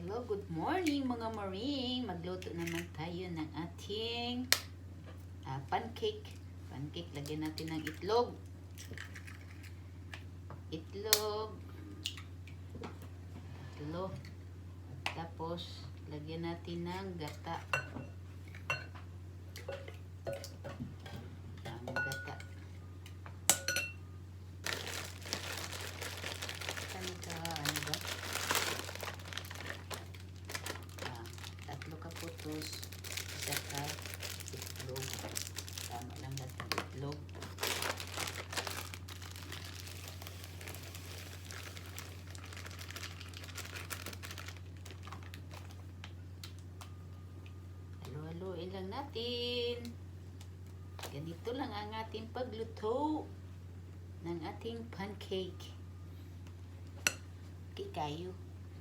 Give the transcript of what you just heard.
Hello, good morning mga Maring. Magluto naman tayo ng ating pancake. Pancake, lagyan natin ng itlog. Itlog. Tapos, lagyan natin ng gata. Ang gata. Ano ba? Tatlo kaputos. Saka itlog. Tama lang natin itlog. Halo-haloin lang natin. Ganito lang ang ating pagluto ng ating pancake. Okay kayo.